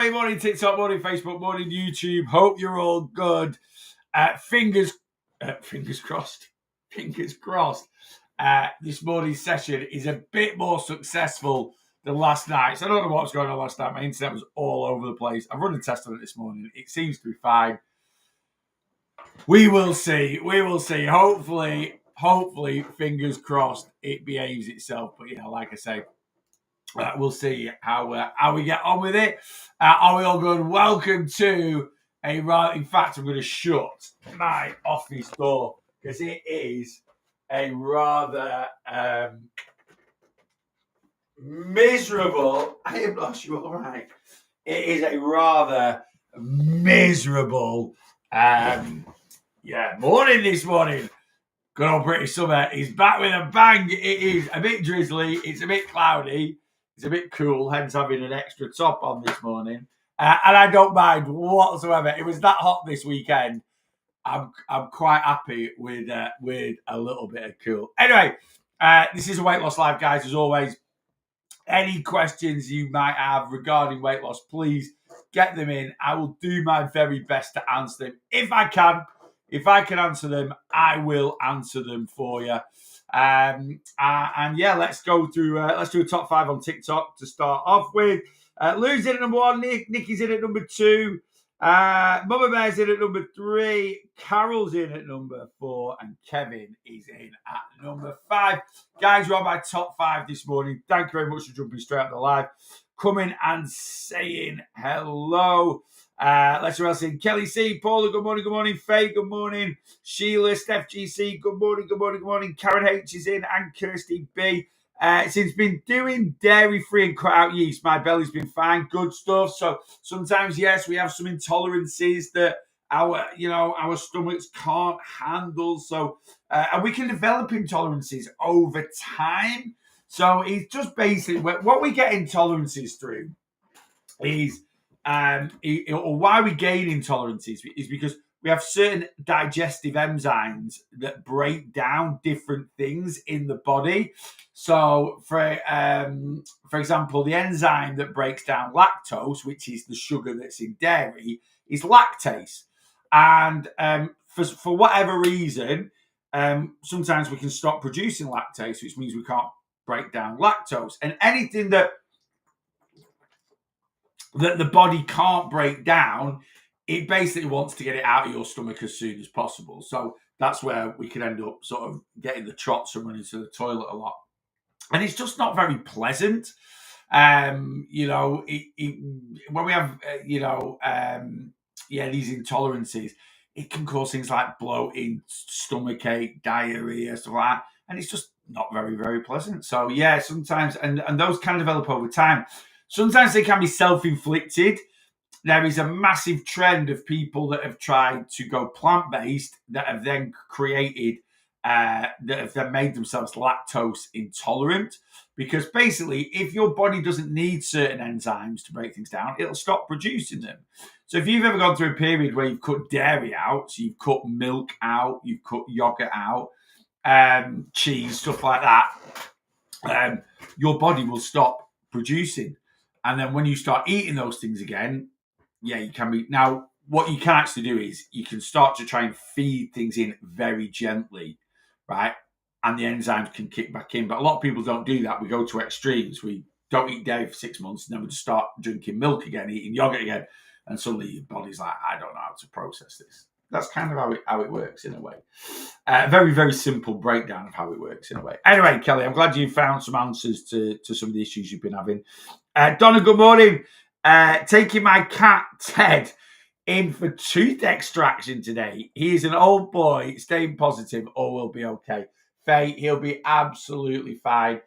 Morning TikTok, morning Facebook, morning YouTube. Hope you're all good. Fingers crossed. Fingers crossed. This morning's session is a bit more successful than last night. So I don't know what was going on last night. My internet was all over the place. I've run a test on it this morning. It seems to be fine. We will see. We will see. Hopefully, fingers crossed, it behaves itself. But like I say, we'll see how we get on with it. Are we all good? Welcome to a rather. In fact, I'm going to shut my office door because it is a rather miserable. I am not sure. All right. It is a rather miserable. Morning this morning. Good old British summer is back with a bang. It is a bit drizzly. It's a bit cloudy. It's a bit cool, hence having an extra top on this morning. And I don't mind whatsoever. It was that hot this weekend. I'm quite happy with a little bit of cool. Anyway, this is a Weight Loss Live, guys. As always, any questions you might have regarding weight loss, please get them in. I will do my very best to answer them if I can. If I can answer them, I will answer them for you. Let's go through. Let's do a top 5 on TikTok to start off with. Lou's in at number 1. Nikki's in at number 2. Mama Bear's in at number 3. Carol's in at number 4, and Kevin is in at number 5. Guys, we're on my top 5 this morning. Thank you very much for jumping straight out the live, coming and saying hello. Let's see who else in. Kelly C, Paula, good morning. Faye, good morning. Sheila, Steph GC, good morning. Karen H is in, and Kirsty B. Since been doing dairy-free and cut out yeast, my belly's been fine. Good stuff. So sometimes, yes, we have some intolerances that our stomachs can't handle. So, and we can develop intolerances over time. So it's just basically what we get intolerances through is, or why we gain intolerances is because we have certain digestive enzymes that break down different things in the body. So, for example, the enzyme that breaks down lactose, which is the sugar that's in dairy, is lactase. And for whatever reason, sometimes we can stop producing lactase, which means we can't break down lactose. And anything that the body can't break down, it basically wants to get it out of your stomach as soon as possible. So that's where we can end up sort of getting the trots and running to the toilet a lot. And it's just not very pleasant. When we have, these intolerances, it can cause things like bloating, stomachache, diarrhea, stuff like that. And it's just not very, very pleasant. So, yeah, sometimes, and those can develop over time. Sometimes they can be self-inflicted. There is a massive trend of people that have tried to go plant-based that have then created, that have then made themselves lactose intolerant. Because basically, if your body doesn't need certain enzymes to break things down, it'll stop producing them. So if you've ever gone through a period where you've cut dairy out, so you've cut milk out, you've cut yogurt out, cheese, stuff like that, your body will stop producing. And then when you start eating those things again, you can be. Now, what you can actually do is you can start to try and feed things in very gently, right? And the enzymes can kick back in. But a lot of people don't do that. We go to extremes. We don't eat dairy for 6 months, and then we just start drinking milk again, eating yogurt again. And suddenly your body's like, I don't know how to process this. That's kind of how it works in a way. Very, very simple breakdown of how it works in a way. Anyway, Kelly, I'm glad you found some answers to some of the issues you've been having. Donna, good morning. Taking my cat, Ted, in for tooth extraction today. He's an old boy, staying positive, all will be okay. Faye, he'll be absolutely fine.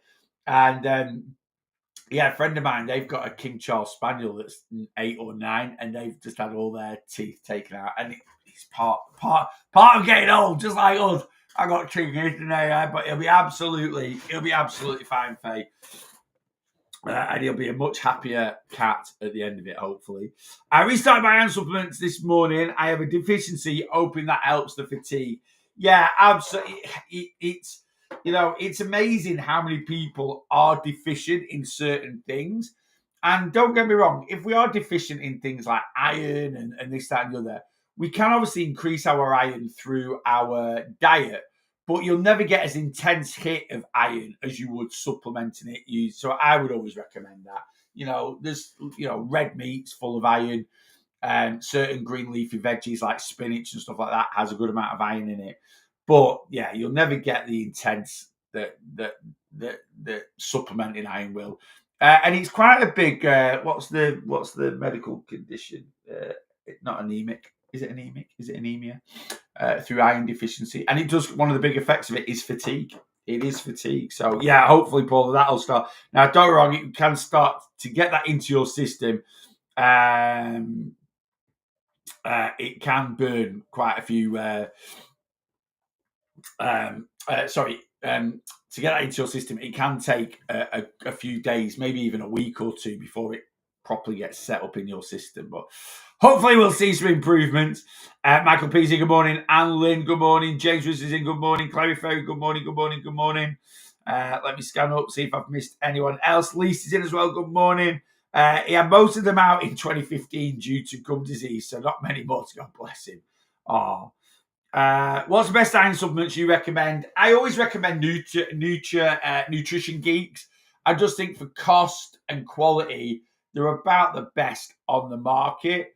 And a friend of mine, they've got a King Charles Spaniel that's 8 or 9, and they've just had all their teeth taken out. And it's part of getting old, just like us. I got King here today, but he'll be absolutely fine, Faye. And he'll be a much happier cat at the end of it, hopefully. I restarted my iron supplements this morning. I have a deficiency, hoping that helps the fatigue. Yeah, absolutely. It's amazing how many people are deficient in certain things. And don't get me wrong, if we are deficient in things like iron and this, that, and the other, we can obviously increase our iron through our diet, but you'll never get as intense hit of iron as you would supplementing it. So I would always recommend that. There's red meat's full of iron, and certain green leafy veggies like spinach and stuff like that has a good amount of iron in it. But yeah, you'll never get the intense that supplementing iron will. And it's quite a big. What's the medical condition? Not anemic. Is it anemic? Is it anemia? Through iron deficiency, and it does. One of the big effects of it is fatigue. It is fatigue. So yeah, hopefully, Paul, that'll start. Now, don't get wrong, it can start to get that into your system. It can burn quite a few. To get that into your system, it can take a few days, maybe even a week or two before it properly gets set up in your system. But hopefully we'll see some improvements. Michael Peasy, good morning. Anne Lynn, good morning. James Riz is in, good morning. Clary Ferry, good morning, good morning, good morning. Let me scan up, see if I've missed anyone else. Lisa's in as well, good morning. He had most of them out in 2015 due to gum disease, so not many more to go, bless him. Oh. What's the best iron supplements you recommend? I always recommend Nutrition Geeks. I just think for cost and quality, they're about the best on the market.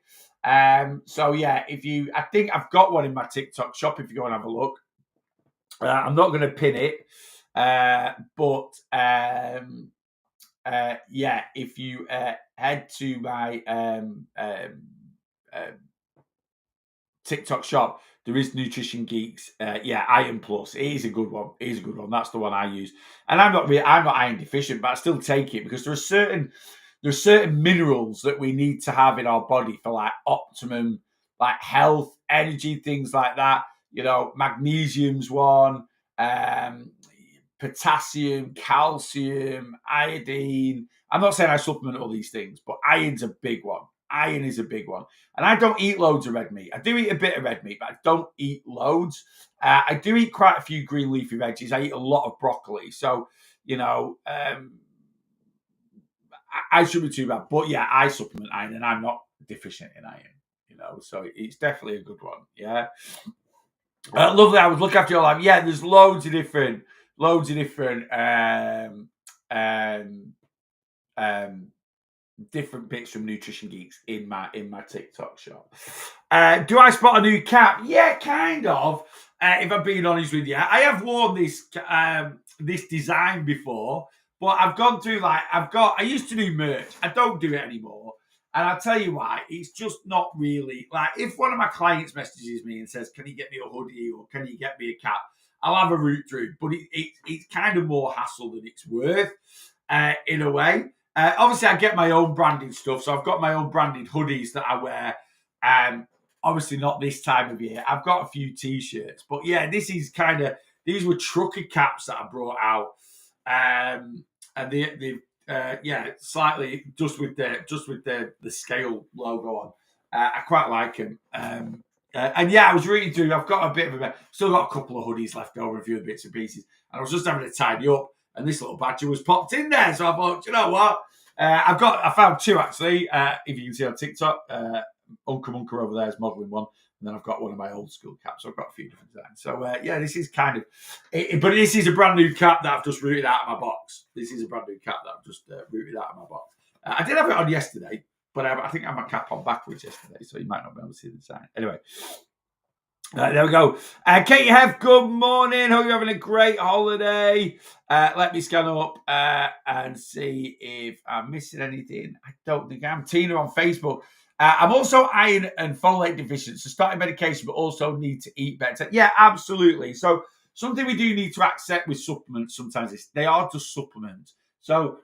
So yeah, I think I've got one in my TikTok shop if you go and have a look. I'm not going to pin it, but yeah, if you head to my TikTok shop, there is Nutrition Geeks. Iron Plus. It is a good one. That's the one I use. And I'm not iron deficient, but I still take it because there are certain minerals that we need to have in our body for like optimum, like health, energy, things like that. Magnesium's one, potassium, calcium, iodine. I'm not saying I supplement all these things, but iron's a big one. Iron is a big one. And I don't eat loads of red meat. I do eat a bit of red meat, but I don't eat loads. I do eat quite a few green leafy veggies. I eat a lot of broccoli. So, I shouldn't be too bad. But yeah, I supplement iron and I'm not deficient in iron, so it's definitely a good one. Yeah. Lovely. I would look after your life. Yeah, there's loads of different different bits from Nutrition Geeks in my TikTok shop. Do I spot a new cap? Yeah, kind of. If I'm being honest with you, I have worn this design before, but I've gone through I used to do merch. I don't do it anymore. And I'll tell you why. It's just not really if one of my clients messages me and says, "Can you get me a hoodie or can you get me a cap?" I'll have a route through, but it's kind of more hassle than it's worth in a way. Obviously, I get my own branded stuff. So I've got my own branded hoodies that I wear. Obviously, not this time of year. I've got a few T-shirts. But yeah, these were trucker caps that I brought out. And slightly just with the scale logo on. I quite like them. And yeah, I was reading through. I've got still got a couple of hoodies left over, a few bits and pieces. And I was just having to tidy up. And this little badger was popped in there. So I thought, you know what? I found two actually. If you can see on TikTok, Uncle Munker over there is modelling one. And then I've got one of my old school caps. So I've got a few different designs. So this is kind of, but this is a brand new cap that I've just rooted out of my box. This is a brand new cap that I've just rooted out of my box. I did have it on yesterday, but I think I had my cap on backwards yesterday. So you might not be able to see the design. Anyway. There we go. Katie Heff, good morning. Hope you're having a great holiday. Let me scan up and see if I'm missing anything. I don't think I'm. Tina on Facebook. I'm also iron and folate deficient, so starting medication, but also need to eat better. Yeah, absolutely. So something we do need to accept with supplements sometimes is they are just supplements. So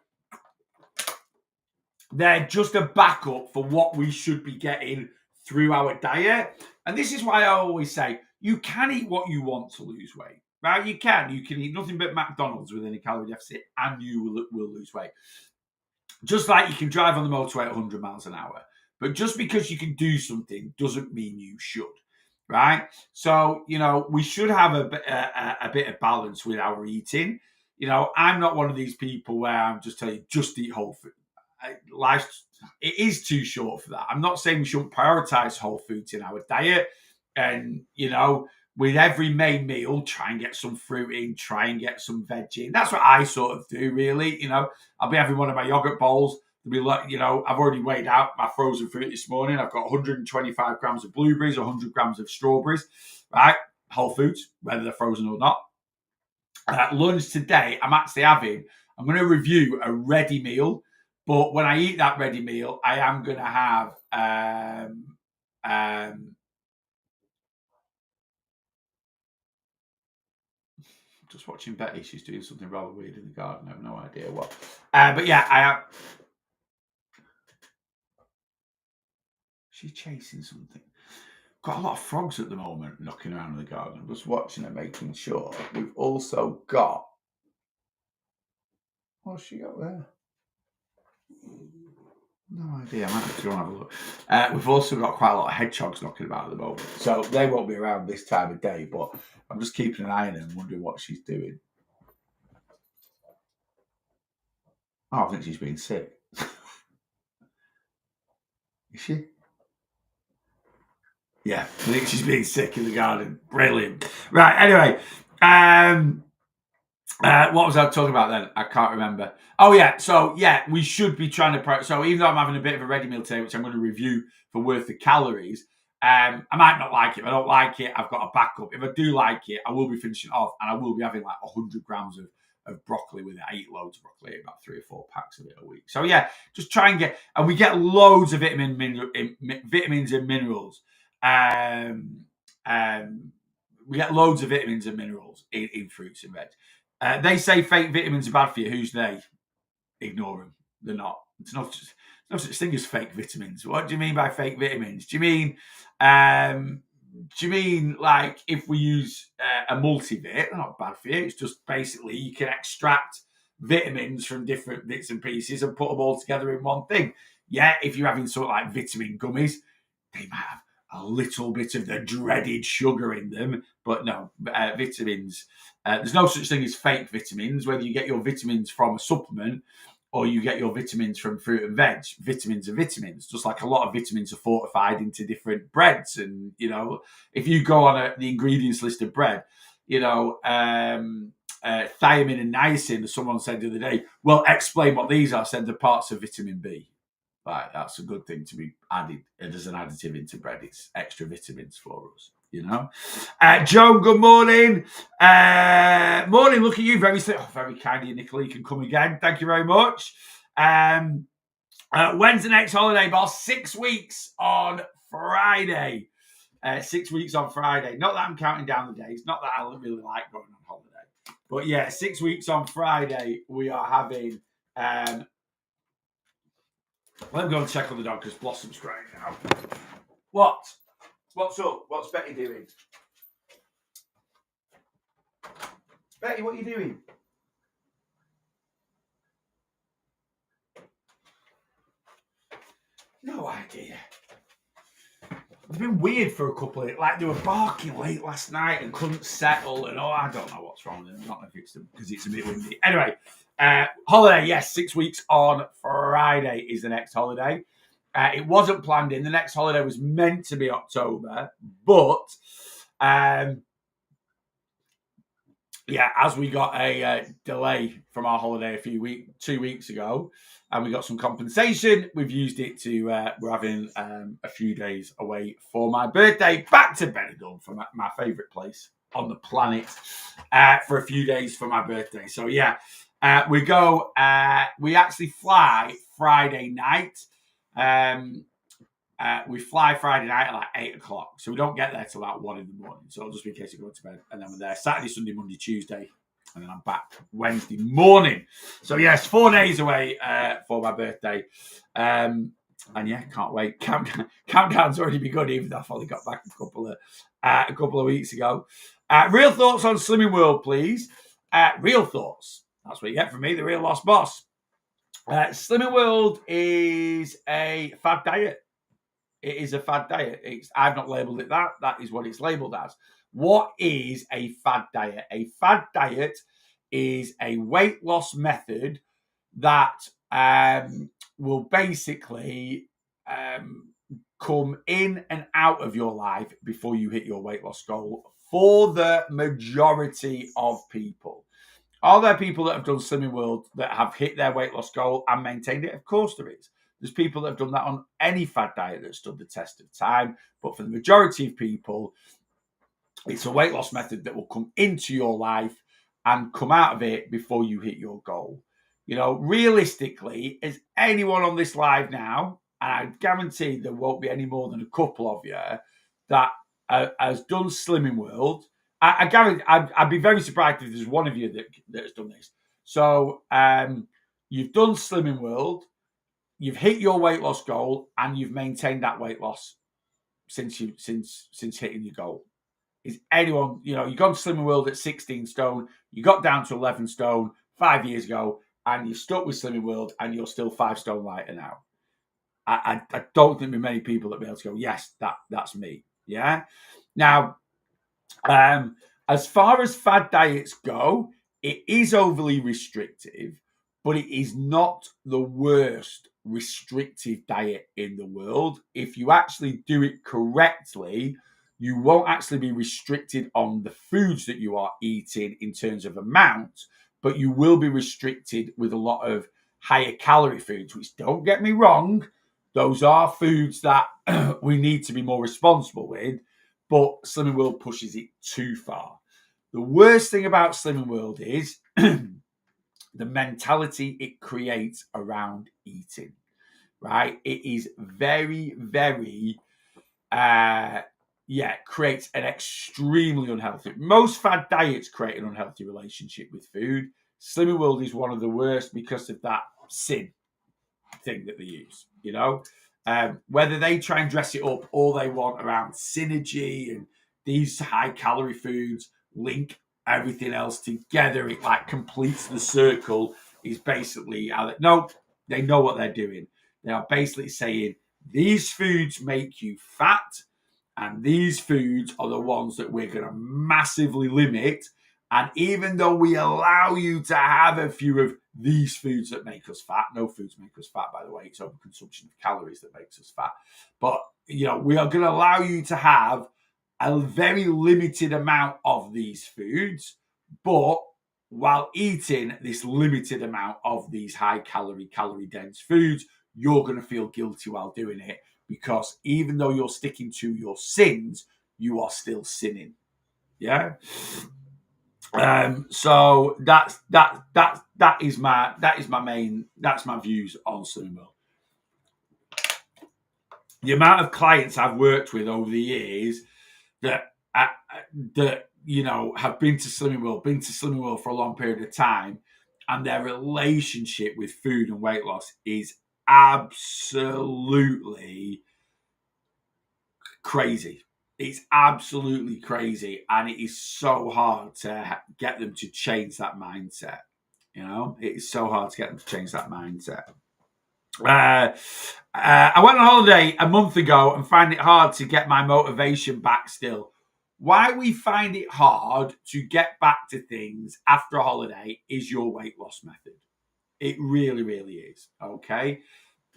they're just a backup for what we should be getting through our diet. And this is why I always say, you can eat what you want to lose weight, right? You can eat nothing but McDonald's within a calorie deficit and you will lose weight. Just like you can drive on the motorway at 100 miles an hour. But just because you can do something doesn't mean you should, right? So, we should have a bit of balance with our eating. I'm not one of these people where I'm just telling you, just eat whole food. life's it is too short for that. I'm not saying we shouldn't prioritize whole foods in our diet, and with every main meal, try and get some fruit in, try and get some veg in. That's what I sort of do, really. I'll be having one of my yogurt bowls. There'll be, I've already weighed out my frozen fruit this morning. I've got 125 grams of blueberries, 100 grams of strawberries, right? Whole foods, whether they're frozen or not. At lunch today, I'm going to review a ready meal. But when I eat that ready meal, I am going to have just watching Betty. She's doing something rather weird in the garden. I have no idea what. But yeah, I am. She's chasing something. Got a lot of frogs at the moment knocking around in the garden. I'm just watching her, making sure. We've also got. What's she got there? No idea. I might have to go and have a look. We've also got quite a lot of hedgehogs knocking about at the moment. So they won't be around this time of day, but I'm just keeping an eye on her and wondering what she's doing. Oh, I think she's been sick. Is she? Yeah, I think she's been sick in the garden. Brilliant. Right, anyway. What was I talking about then? I can't remember. Oh, yeah. So, yeah, we should be trying to... So, even though I'm having a bit of a ready meal today, which I'm going to review for worth the calories, I might not like it. If I don't like it, I've got a backup. If I do like it, I will be finishing it off, and I will be having like 100 grams of broccoli with it. I eat loads of broccoli, about 3 or 4 packs of it a week. So, yeah, just try and get... And we get loads of vitamins and minerals. We get loads of vitamins and minerals in fruits and veg. They say fake vitamins are bad for you. Who's they? Ignore them. They're not. It's not just no such thing as fake vitamins. What do you mean by fake vitamins? Do you mean like if we use a multivit? They're not bad for you. It's just basically you can extract vitamins from different bits and pieces and put them all together in one thing. Yeah, if you're having sort of like vitamin gummies, they might have a little bit of the dreaded sugar in them, but no, vitamins. There's no such thing as fake vitamins, whether you get your vitamins from a supplement or you get your vitamins from fruit and veg. Vitamins are vitamins, just like a lot of vitamins are fortified into different breads. And, if you go on the ingredients list of bread, thiamine and niacin, as someone said the other day, well, explain what these are, said the parts of vitamin B. Right, that's a good thing to be added as an additive into bread. It's extra vitamins for us, Joan, good morning. Morning, look at you. Very kind of you, Nicola. You can come again. Thank you very much. When's the next holiday, boss? 6 weeks on Friday. 6 weeks on Friday. Not that I'm counting down the days. Not that I really like going on holiday. But yeah, 6 weeks on Friday, we are having... Let me go and check on the dog because Blossom's crying now. What? What's up? What's Betty doing? Betty, what are you doing? No idea. It's been weird for a couple of... Like, they were barking late last night and couldn't settle and I don't know what's wrong with them. Not if it's because it's a bit windy. Anyway, holiday, yes, 6 weeks on Friday is the next holiday. It wasn't planned in. The next holiday was meant to be October, but as we got a delay from our holiday 2 weeks ago, and we got some compensation, we've used it to, we're having a few days away for my birthday, back to Benidorm, for my favourite place on the planet, for a few days for my birthday. So we actually fly Friday night. We fly Friday night at like 8 o'clock, so we don't get there till about 1 in the morning. So it'll just be in case you go to bed, and then we're there Saturday, Sunday, Monday, Tuesday, and then I'm back Wednesday morning. So yes, 4 days away for my birthday, and yeah, can't wait. Countdown's already begun, even though I've only got back a couple of weeks ago. Real thoughts on Slimming World, please. Real thoughts. That's what you get from me, the real lost boss. Slimming World is a fad diet. It is a fad diet. I've not labelled it that. That is what it's labelled as. What is a fad diet? A fad diet is a weight loss method that will basically come in and out of your life before you hit your weight loss goal for the majority of people. Are there people that have done Slimming World that have hit their weight loss goal and maintained it? Of course there is. There's people that have done that on any fad diet that stood the test of time. But for the majority of people, it's a weight loss method that will come into your life and come out of it before you hit your goal. You know, realistically, is anyone on this live now, and I guarantee there won't be any more than a couple of you that has done Slimming World. I guarantee I'd be very surprised if there's one of you that has done this. So you've done Slimming World, you've hit your weight loss goal, and you've maintained that weight loss since hitting your goal. Is anyone, you know, you gone to Slimming World at 16 stone, you got down to 11 stone 5 years ago, and you're stuck with Slimming World, and you're still 5 stone lighter now. I don't think there are many people that be able to go, yes, that's me. Yeah. Now, as far as fad diets go, it is overly restrictive, but it is not the worst restrictive diet in the world. If you actually do it correctly, you won't actually be restricted on the foods that you are eating in terms of amount, but you will be restricted with a lot of higher calorie foods, which, don't get me wrong, those are foods that we need to be more responsible with, but Slimming World pushes it too far. The worst thing about Slimming World is the mentality it creates around eating, right? It is very, very, creates an extremely unhealthy. Most fad diets create an unhealthy relationship with food. Slimming World is one of the worst because of that sin thing that they use, you know? Whether they try and dress it up all they want around synergy and these high calorie foods link everything else together, it like completes the circle, is basically no, they know what they're doing. They are basically saying these foods make you fat, and these foods are the ones that we're going to massively limit. And even though we allow you to have a few of these foods that make us fat, no foods make us fat, by the way, it's overconsumption of calories that makes us fat. But, you know, we are going to allow you to have a very limited amount of these foods, but while eating this limited amount of these high calorie dense foods, you're going to feel guilty while doing it, because even though you're sticking to your sins, you are still sinning. Yeah. So that's my views on Slimming World. The amount of clients I've worked with over the years that you know have been to Slimming World for a long period of time, and their relationship with food and weight loss is absolutely crazy. It's absolutely crazy, and it is so hard to get them to change that mindset. You know, it is so hard to get them to change that mindset. I went on holiday a month ago and find it hard to get my motivation back still. Why we find it hard to get back to things after a holiday is your weight loss method. It really, really is. Okay.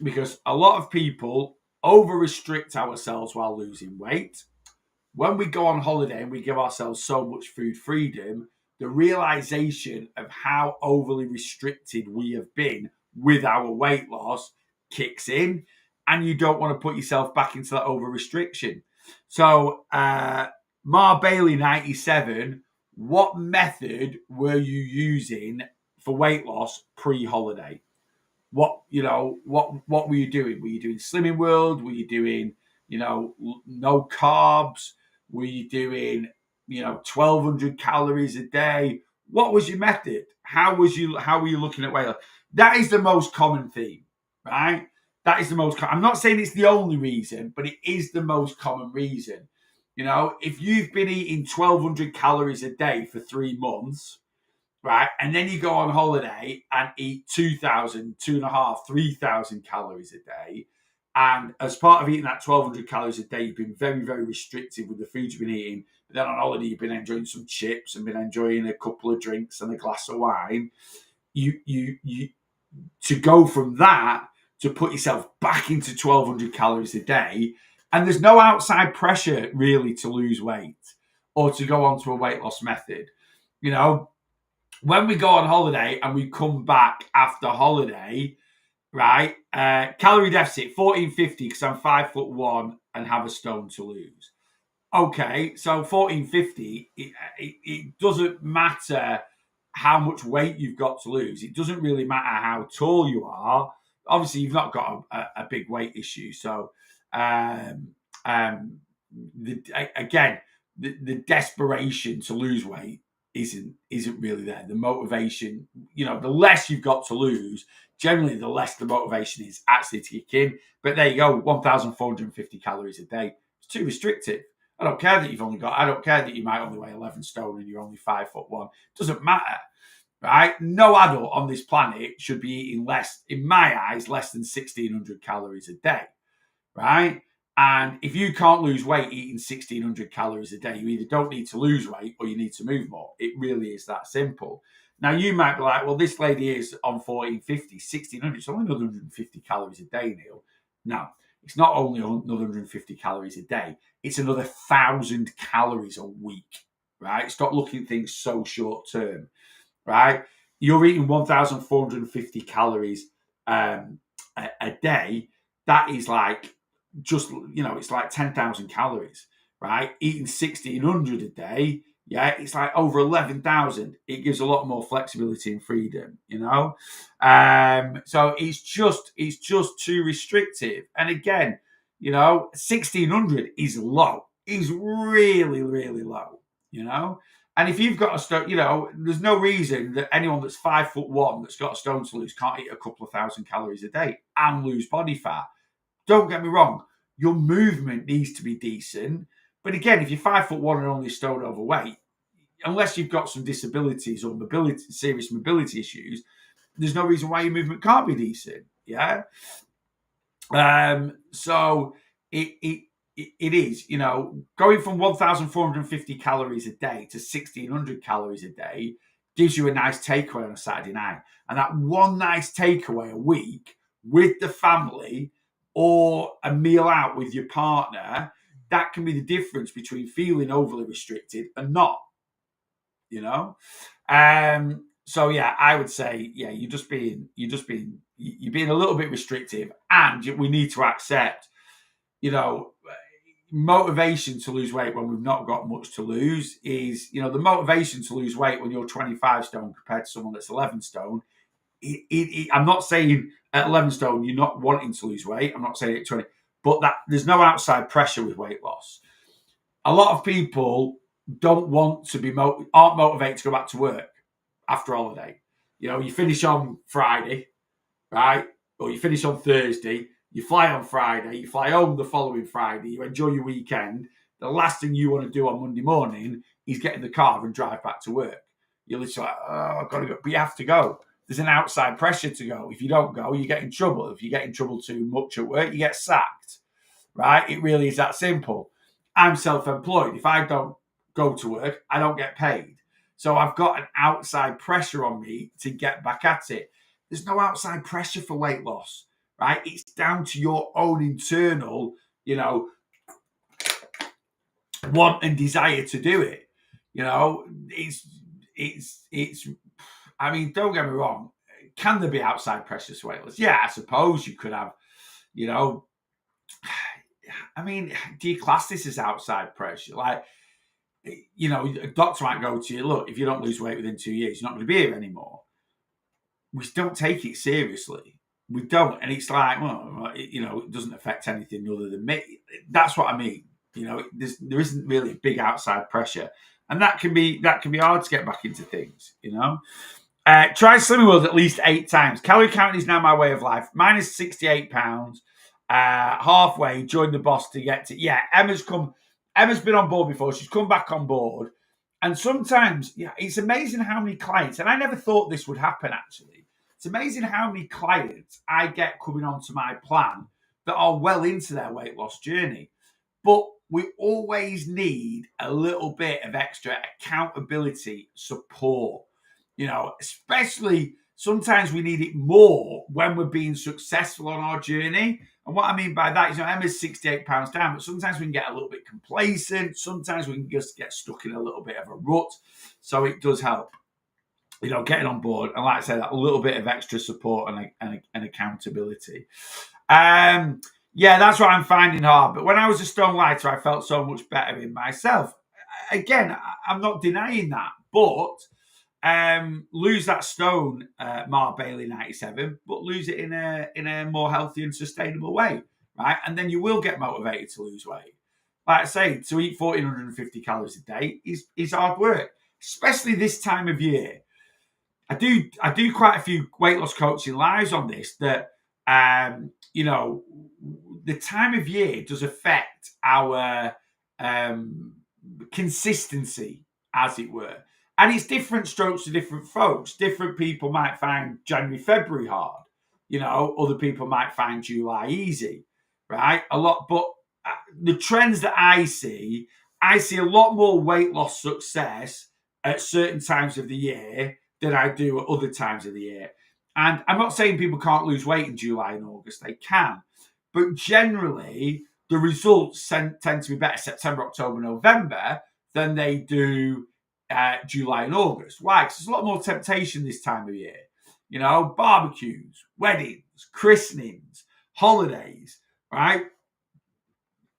Because a lot of people over restrict ourselves while losing weight. When we go on holiday and we give ourselves so much food freedom, the realization of how overly restricted we have been with our weight loss kicks in, and you don't want to put yourself back into that over restriction. So, Mar Bailey 97, what method were you using for weight loss pre-holiday? What were you doing? Were you doing Slimming World? Were you doing, no carbs? Were you doing, 1,200 calories a day? What was your method? How were you looking at weight loss? That is the most common theme, right? That is the most. I'm not saying it's the only reason, but it is the most common reason. You know, if you've been eating 1,200 calories a day for 3 months, right, and then you go on holiday and eat 2,000, 2,500, 3,000 calories a day, and as part of eating that 1,200 calories a day, you've been very, very restrictive with the food you've been eating. But then on holiday, you've been enjoying some chips and been enjoying a couple of drinks and a glass of wine. You to go from that to put yourself back into 1,200 calories a day. And there's no outside pressure really to lose weight or to go on to a weight loss method. You know, when we go on holiday and we come back after holiday, right? Calorie deficit 1450 because I'm 5'1" and have a stone to lose. Okay, so 1450, it doesn't matter how much weight you've got to lose. It doesn't really matter how tall you are. Obviously, you've not got a big weight issue. So, um, um, again, the desperation to lose weight isn't really there. The motivation, the less you've got to lose, generally, the less the motivation is actually to kick in. But there you go, 1,450 calories a day. It's too restrictive. I don't care that I don't care that you might only weigh 11 stone and you're only 5'1". Doesn't matter, right? No adult on this planet should be eating less, in my eyes, less than 1,600 calories a day, right? And if you can't lose weight eating 1,600 calories a day, you either don't need to lose weight or you need to move more. It really is that simple. Now, you might be like, well, this lady is on 1,450, 1,600. It's only another 150 calories a day, Neil. No, it's not only another 150 calories a day. It's another 1,000 calories a week, right? Stop looking at things so short term, right? You're eating 1,450 calories a day. That is like it's like 10,000 calories, right? Eating 1,600 a day, yeah, it's like over 11,000. It gives a lot more flexibility and freedom, So it's just too restrictive. And again, 1,600 is low. Is really, really low, And if you've got a stone, there's no reason that anyone that's 5'1" that's got a stone to lose can't eat a couple of thousand calories a day and lose body fat. Don't get me wrong, your movement needs to be decent. But again, if you're 5'1" and only a stone overweight, unless you've got some disabilities or serious mobility issues, there's no reason why your movement can't be decent. Yeah. So it is, going from 1,450 calories a day to 1,600 calories a day gives you a nice takeaway on a Saturday night. And that one nice takeaway a week with the family or a meal out with your partner, that can be the difference between feeling overly restricted and not, So yeah, I would say, yeah, you're being a little bit restrictive, and we need to accept, motivation to lose weight when we've not got much to lose is, the motivation to lose weight when you're 25 stone compared to someone that's 11 stone. I'm not saying at 11 stone you're not wanting to lose weight. I'm not saying at 20, but that there's no outside pressure with weight loss. A lot of people don't want to aren't motivated to go back to work after holiday. You finish on Friday, right? Or you finish on Thursday, you fly on Friday, you fly home the following Friday, you enjoy your weekend. The last thing you want to do on Monday morning is get in the car and drive back to work. You're literally like, oh, I've got to go. But you have to go. There's an outside pressure to go. If you don't go, you get in trouble. If you get in trouble too much at work, you get sacked, right? It really is that simple. I'm self-employed. If I don't go to work, I don't get paid. So I've got an outside pressure on me to get back at it. There's no outside pressure for weight loss, right? It's down to your own internal, want and desire to do it. It's. I mean, don't get me wrong. Can there be outside pressures for weight loss? Yeah, I suppose you could have. I mean, do you class this as outside pressure? Like, a doctor might go to you, look, if you don't lose weight within 2 years, you're not going to be here anymore. We don't take it seriously. We don't. And it's like, well, it doesn't affect anything other than me. That's what I mean. There isn't really a big outside pressure. And that can be hard to get back into things, Try Slimming World at least 8 times. Calorie counting is now my way of life. Mine is 68 pounds. Halfway, joined the boss to get to. Yeah, Emma's been on board before. She's come back on board. And sometimes, it's amazing how many clients, and I never thought this would happen actually. It's amazing how many clients I get coming onto my plan that are well into their weight loss journey. But we always need a little bit of extra accountability support, especially Sometimes we need it more when we're being successful on our journey. And what I mean by that is, Emma's 68 pounds down, but sometimes we can get a little bit complacent. Sometimes we can just get stuck in a little bit of a rut. So it does help, getting on board. And like I said, a little bit of extra support and accountability. That's what I'm finding hard. But when I was a stone lighter, I felt so much better in myself. Again, I'm not denying that, but lose that stone, Mark Bailey 97, but lose it in a more healthy and sustainable way, right? And then you will get motivated to lose weight. Like I say, to eat 1,450 calories a day is hard work, especially this time of year. I do quite a few weight loss coaching lives on this that the time of year does affect our consistency, as it were. And it's different strokes to different folks. Different people might find January, February hard. Other people might find July easy, right? But the trends that I see a lot more weight loss success at certain times of the year than I do at other times of the year. And I'm not saying people can't lose weight in July and August. They can. But generally, the results tend to be better September, October, November than they do July and August. Why? Because there's a lot more temptation this time of year. Barbecues, weddings, christenings, holidays, right?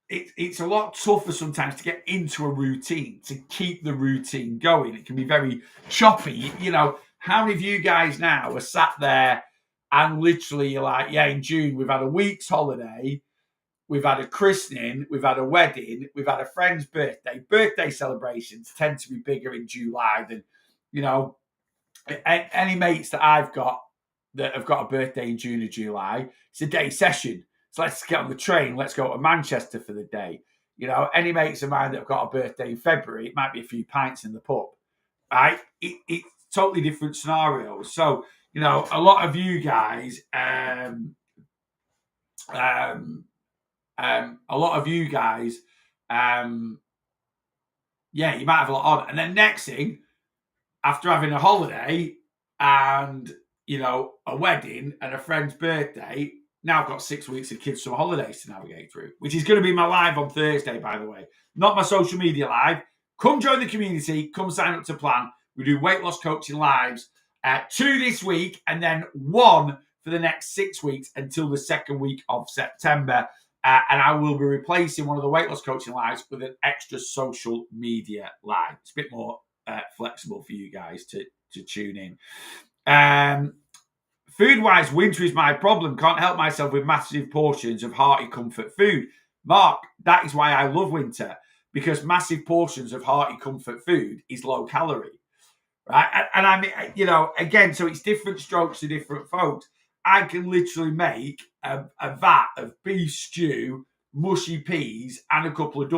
It's a lot tougher sometimes to get into a routine, to keep the routine going. It can be very choppy. How many of you guys now are sat there and literally you're like, in June, we've had a week's holiday, we've had a christening, we've had a wedding, we've had a friend's birthday. Birthday celebrations tend to be bigger in July than, any mates that I've got that have got a birthday in June or July. It's a day session. So let's get on the train. Let's go to Manchester for the day. Any mates of mine that have got a birthday in February, it might be a few pints in the pub, right? It's totally different scenarios. So, a lot of you guys, you might have a lot on. And then next thing, after having a holiday and, a wedding and a friend's birthday, now I've got 6 weeks of kids' summer holidays to navigate through, which is going to be my live on Thursday, by the way. Not my social media live. Come join the community. Come sign up to Plan. We do weight loss coaching lives. 2 this week and then 1 for the next 6 weeks until the second week of September. And I will be replacing one of the weight loss coaching lives with an extra social media live. It's a bit more flexible for you guys to tune in. Food-wise, winter is my problem. Can't help myself with massive portions of hearty comfort food. Mark, that is why I love winter, because massive portions of hearty comfort food is low calorie, right? And I mean, again, so it's different strokes to different folks. I can literally make a vat of beef stew, mushy peas, and a couple of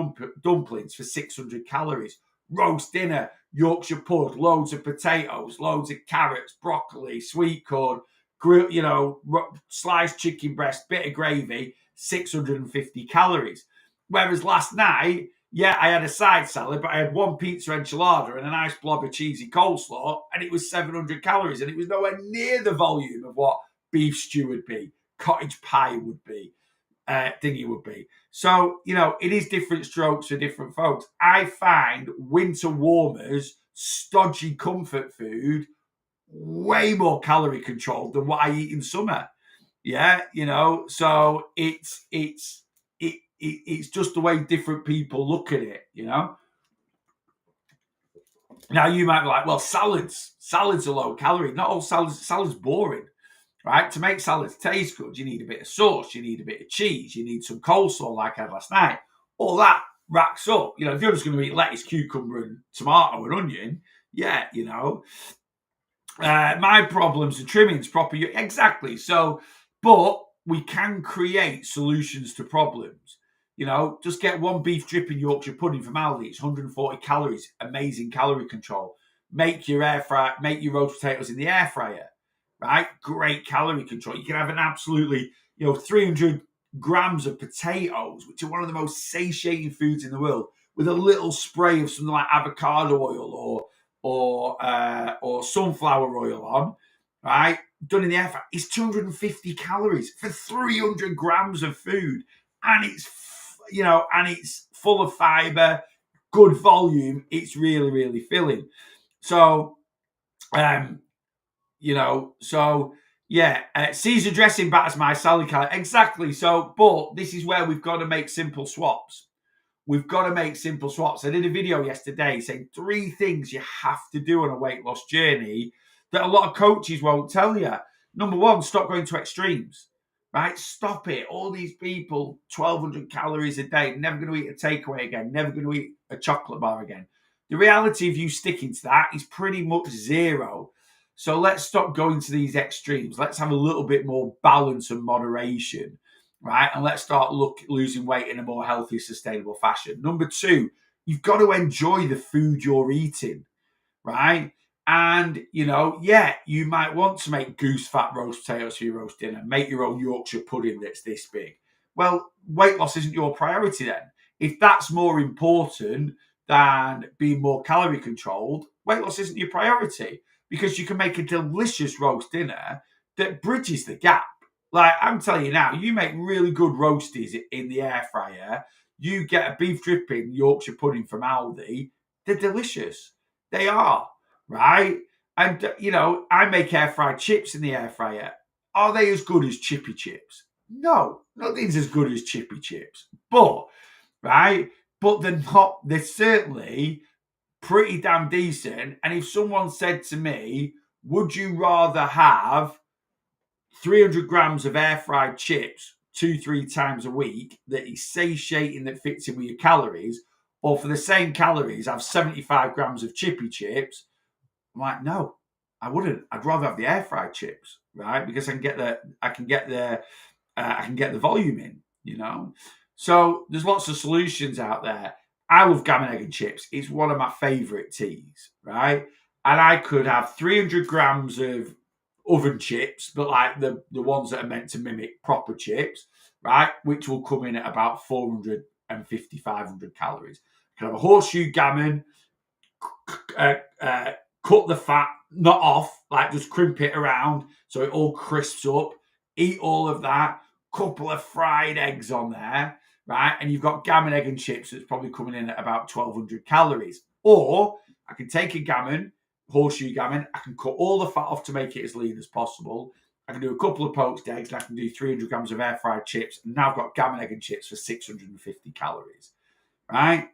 dumplings for 600 calories. Roast dinner, Yorkshire pud, loads of potatoes, loads of carrots, broccoli, sweet corn, sliced chicken breast, bit of gravy, 650 calories. Whereas last night, I had a side salad, but I had 1 pizza enchilada and a nice blob of cheesy coleslaw, and it was 700 calories, and it was nowhere near the volume of what beef stew would be, cottage pie would be, thingy would be. So, it is different strokes for different folks. I find winter warmers, stodgy comfort food, way more calorie controlled than what I eat in summer. So it's just the way different people look at it, Now you might be like, well, salads are low calorie. Not all salads boring, right? To make salads taste good, you need a bit of sauce, you need a bit of cheese, you need some coleslaw like I had last night. All that racks up. If you're just going to eat lettuce, cucumber, and tomato and onion, my problems are trimmings, proper. Exactly. So, but we can create solutions to problems. Just get 1 beef dripping Yorkshire pudding from Aldi. It's 140 calories. Amazing calorie control. Make your roast potatoes in the air fryer. Right? Great calorie control. You can have an absolutely, 300 grams of potatoes, which are one of the most satiating foods in the world, with a little spray of something like avocado oil or sunflower oil on, right, done in the air fryer, is 250 calories for 300 grams of food. And it's full of fiber, good volume. It's really, really filling. So, um, yeah, Caesar dressing batters my salad calorie. Exactly. So, but this is where we've got to make simple swaps. We've got to make simple swaps. I did a video yesterday saying 3 things you have to do on a weight loss journey that a lot of coaches won't tell you. Number 1, stop going to extremes, right? Stop it. All these people, 1,200 calories a day, never going to eat a takeaway again, never going to eat a chocolate bar again. The reality of you sticking to that is pretty much zero. So let's stop going to these extremes. Let's have a little bit more balance and moderation, right? And let's start losing weight in a more healthy, sustainable fashion. Number 2, you've got to enjoy the food you're eating, right? And, you might want to make goose fat roast potatoes for your roast dinner, make your own Yorkshire pudding that's this big. Well, weight loss isn't your priority then. If that's more important than being more calorie controlled, weight loss isn't your priority, because you can make a delicious roast dinner that bridges the gap. Like, I'm telling you now, you make really good roasties in the air fryer. You get a beef dripping Yorkshire pudding from Aldi. They're delicious. They are, right? And, I make air fried chips in the air fryer. Are they as good as chippy chips? No, nothing's as good as chippy chips. But, right? But they're certainly pretty damn decent. And if someone said to me, would you rather have 300 grams of air fried chips 2-3 times a week that is satiating, that fits in with your calories, or for the same calories have 75 grams of chippy chips? I'm like, no, I wouldn't. I'd rather have the air fried chips, right? Because I can get the volume in. So there's lots of solutions out there. I love gammon, egg, and chips. It's one of my favorite teas, right? And I could have 300 grams of oven chips, but like the ones that are meant to mimic proper chips, right? Which will come in at about 450, 500 calories. I can have a horseshoe gammon, cut the fat, not off, like just crimp it around so it all crisps up. Eat all of that. Couple of fried eggs on there, right? And you've got gammon, egg, and chips that's probably coming in at about 1,200 calories. Or I can take a gammon, horseshoe gammon, I can cut all the fat off to make it as lean as possible. I can do a couple of poached eggs, and I can do 300 grams of air fried chips. And now I've got gammon, egg, and chips for 650 calories, right?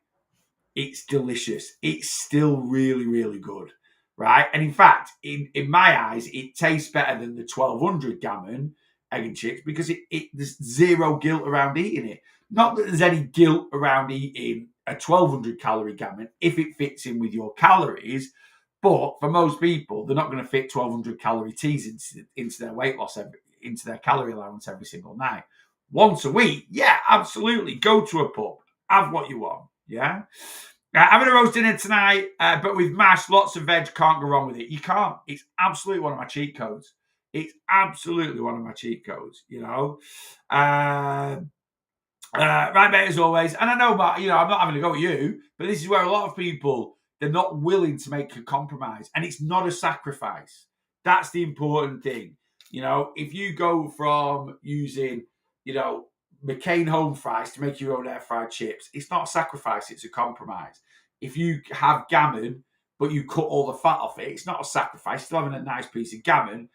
It's delicious. It's still really, really good, right? And in fact, in my eyes, it tastes better than the 1,200 gammon, egg and chips, because there's zero guilt around eating it. Not that there's any guilt around eating a 1,200 calorie gammon if it fits in with your calories. But for most people, they're not going to fit 1,200 calorie teas into their weight loss, into their calorie allowance every single night. Once a week, yeah, absolutely. Go to a pub, have what you want, yeah? Having a roast dinner tonight, but with mash, lots of veg, can't go wrong with it. You can't. It's absolutely one of my cheat codes. It's absolutely one of my cheat codes, right, mate, as always. And I know, Matt, I'm not having a go at you, but this is where a lot of people, they're not willing to make a compromise. And it's not a sacrifice. That's the important thing. If you go from using, McCain home fries to make your own air fried chips, it's not a sacrifice, it's a compromise. If you have gammon, but you cut all the fat off it, it's not a sacrifice. Still having a nice piece of gammon,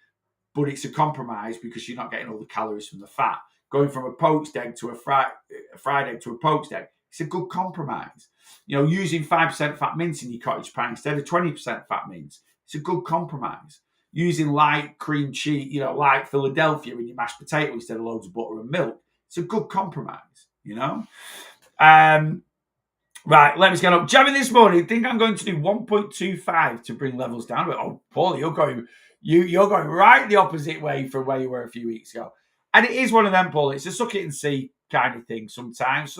but it's a compromise because you're not getting all the calories from the fat. Going from a poached egg to a fried egg to a poached egg, it's a good compromise. Using 5% fat mince in your cottage pie instead of 20% fat mince, it's a good compromise. Using light cream cheese, like Philadelphia in your mashed potato instead of loads of butter and milk, it's a good compromise, Right, let me get up. Jamming this morning. Think I'm going to do 1.25 to bring levels down. But Paul, you're going right the opposite way from where you were a few weeks ago. And it is one of them, Paul. It's a suck it and see kind of thing. Sometimes,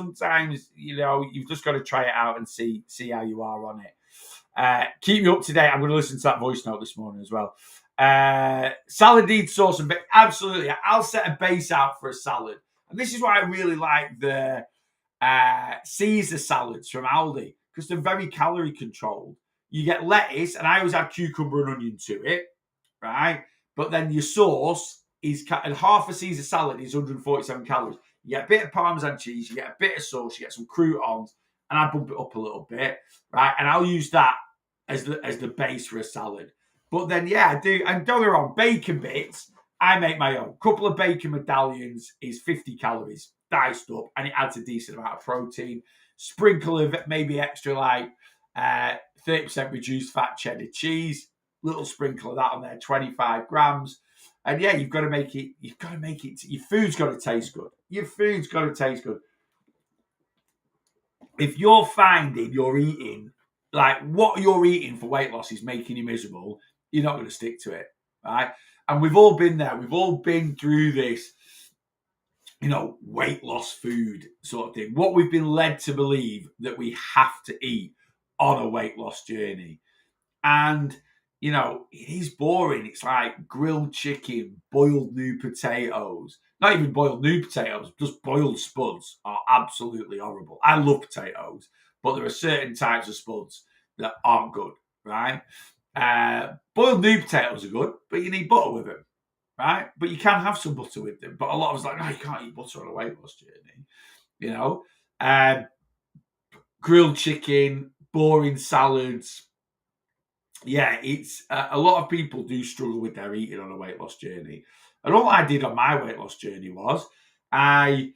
you've just got to try it out and see how you are on it. Keep me up to date. I'm going to listen to that voice note this morning as well. Salad needs sauce and bit. Absolutely, I'll set a base out for a salad, and this is why I really like the Caesar salads from Aldi, because they're very calorie controlled. You get lettuce, and I always add cucumber and onion to it, right? But then your sauce is, and half a Caesar salad is 147 calories. You get a bit of Parmesan cheese, you get a bit of sauce, you get some croutons, and I bump it up a little bit, right? And I'll use that as the base for a salad. But then, yeah, I do. And don't get me wrong, bacon bits, I make my own. Couple of bacon medallions is 50 calories, diced up, and it adds a decent amount of protein. Sprinkle of maybe extra, like 30% reduced fat cheddar cheese. Little sprinkle of that on there, 25 grams. And yeah, you've got to make it, your food's got to taste good. Your food's got to taste good. If you're finding you're eating, like what you're eating for weight loss is making you miserable, you're not going to stick to it, right? And we've all been there. We've all been through this, weight loss food sort of thing. What we've been led to believe that we have to eat on a weight loss journey. And, it is boring. It's like grilled chicken, boiled new potatoes. Not even boiled new potatoes, just boiled spuds are absolutely horrible. I love potatoes, but there are certain types of spuds that aren't good, right? Boiled new potatoes are good, but you need butter with them, right? But you can have some butter with them. But a lot of us are like, no, you can't eat butter on a weight loss journey, grilled chicken, boring salads. Yeah, it's a lot of people do struggle with their eating on a weight loss journey. And all I did on my weight loss journey was I,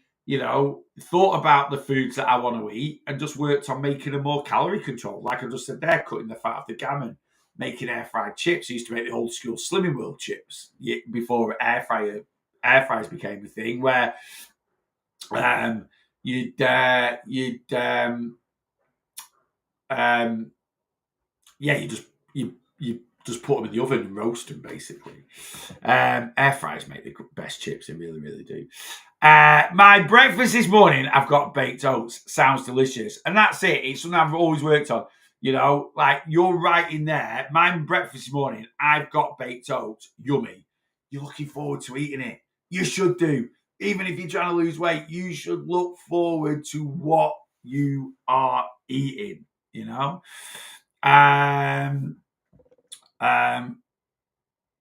thought about the foods that I want to eat and just worked on making them more calorie controlled. Like I just said there, cutting the fat of the gammon, making air fried chips. I used to make the old school Slimming World chips before air fryers became a thing, where you just put them in the oven and roast them, basically. Air fryers make the best chips. They really, really do. My breakfast this morning, I've got baked oats. Sounds delicious. And that's it. It's something I've always worked on. Like you're right in there. My breakfast this morning, I've got baked oats. Yummy. You're looking forward to eating it. You should do. Even if you're trying to lose weight, you should look forward to what you are eating,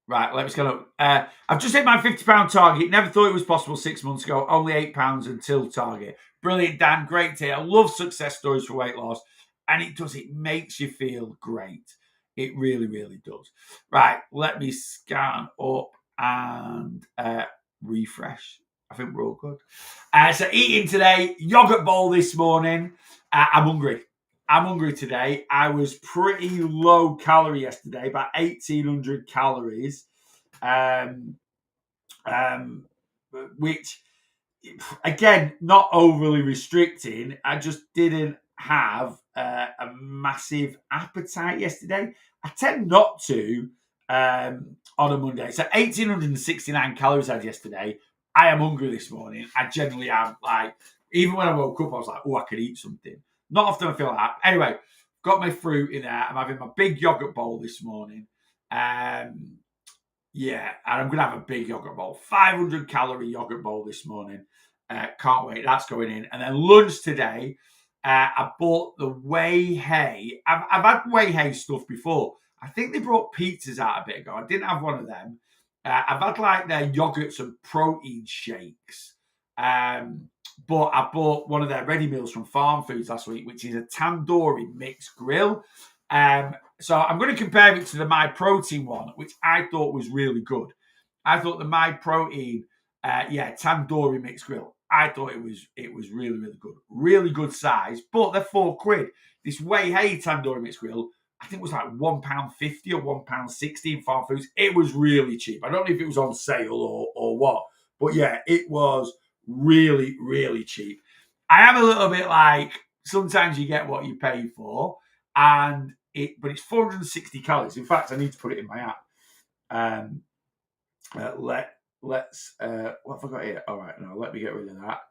Right, let's go. I've just hit my £50 target. Never thought it was possible 6 months ago. Only £8 until target. Brilliant, Dan. Great to hear. I love success stories for weight loss. And it makes you feel great. It really, really does. Right, let me scan up and refresh. I think we're all good. So eating today, yogurt bowl this morning. I'm hungry today. I was pretty low calorie yesterday, about 1,800 calories, which, again, not overly restricting. I just didn't have a massive appetite yesterday. I tend not to on a Monday. So 1,869 calories I had yesterday. I am hungry this morning. I generally am. Like, even when I woke up, I was like, oh, I could eat something. Not often I feel like that. Anyway, got my fruit in there. I'm having my big yogurt bowl this morning. And I'm going to have a big yogurt bowl. 500 calorie yogurt bowl this morning. Can't wait. That's going in. And then lunch today, I bought the Whey Hay. I've had Whey Hay stuff before. I think they brought pizzas out a bit ago. I didn't have one of them. I've had like their yogurts and protein shakes. But I bought one of their ready meals from Farm Foods last week, which is a tandoori mixed grill. So I'm going to compare it to the My Protein one, which I thought was really good. I thought the My Protein, tandoori mixed grill. I thought it was really, really good. Really good size, but they're £4. This Whey Hay tandoori mixed grill, I think it was like £1.50 or £1.60 in Farm Foods. It was really cheap. I don't know if it was on sale or what, but yeah, it was really, really cheap. I am a little bit like, sometimes you get what you pay for, but it's 460 calories. In fact, I need to put it in my app. Let's what have I got here? All right, no, let me get rid of that.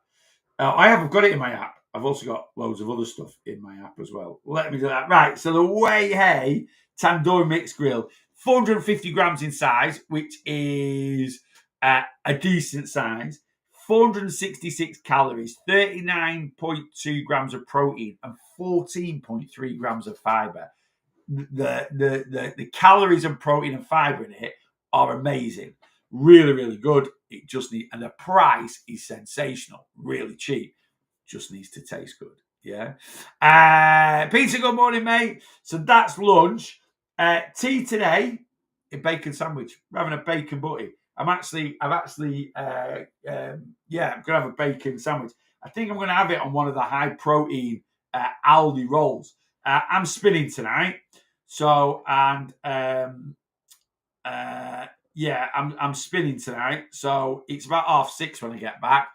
I've got it in my app. I've also got loads of other stuff in my app as well. Let me do that. Right, so the Whey Hay tandoori mixed grill, 450 grams in size, which is a decent size. 466 calories, 39.2 grams of protein, and 14.3 grams of fiber. The calories and protein and fiber in it are amazing. Really, really good. It just needs, and the price is sensational. Really cheap. Just needs to taste good. Yeah. Peter, good morning, mate. So that's lunch. Tea today, a bacon sandwich. We're having a bacon butty. I'm gonna have a bacon sandwich. I think I'm gonna have it on one of the high protein Aldi rolls. I'm spinning tonight, so I'm spinning tonight. So it's about 6:30 when I get back,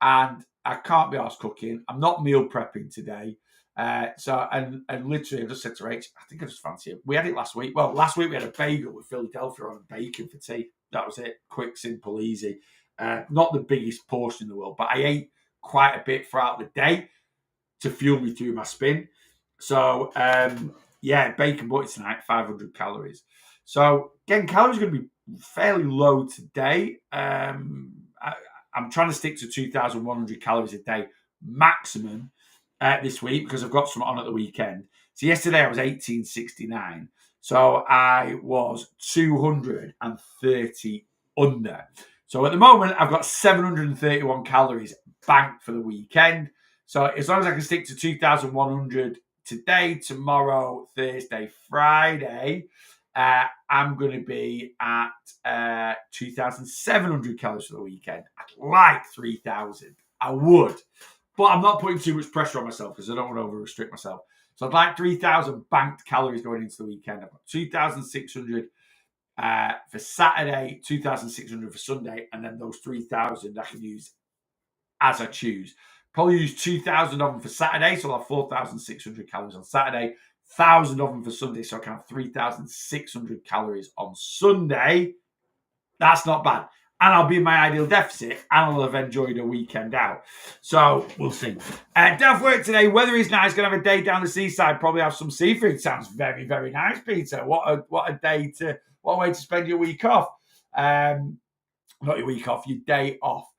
and I can't be arsed cooking. I'm not meal prepping today. And literally, I just said to Rach, I think I just fancy it. We had it last week. Well, last week we had a bagel with Philadelphia on bacon for tea. That was it. Quick, simple, easy. Not the biggest portion in the world, but I ate quite a bit throughout the day to fuel me through my spin. So, bacon butty tonight, 500 calories. So, again, calories are going to be fairly low today. I'm trying to stick to 2,100 calories a day maximum this week because I've got some on at the weekend. So yesterday I was 1869. So I was 230 under. So at the moment I've got 731 calories banked for the weekend. So as long as I can stick to 2,100 today, tomorrow, Thursday, Friday, I'm going to be at 2,700 calories for the weekend. I'd like 3,000. I would. But I'm not putting too much pressure on myself because I don't want to over-restrict myself. So I'd like 3,000 banked calories going into the weekend. I've got 2,600 for Saturday, 2,600 for Sunday, and then those 3,000 I can use as I choose. Probably use 2,000 of them for Saturday, so I'll have 4,600 calories on Saturday, 1,000 of them for Sunday, so I can have 3,600 calories on Sunday. That's not bad. And I'll be in my ideal deficit, and I'll have enjoyed a weekend out. So we'll see. Day off work today. Weather is nice. Going to have a day down the seaside. Probably have some seafood. Sounds very, very nice, Peter. What a way to spend your week off. Not your week off, your day off.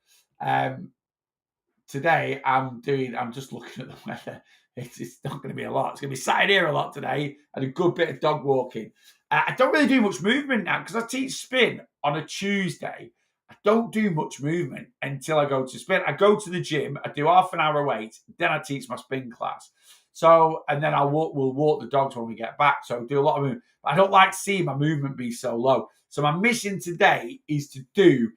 Today I'm just looking at the weather. It's not going to be a lot. It's going to be sat in here a lot today and a good bit of dog walking. I don't really do much movement now because I teach spin on a Tuesday. I don't do much movement until I go to spin. I go to the gym, I do half an hour weight, then I teach my spin class. So, and then we'll walk the dogs when we get back. So I do a lot of movement. But I don't like seeing my movement be so low. So my mission today is to do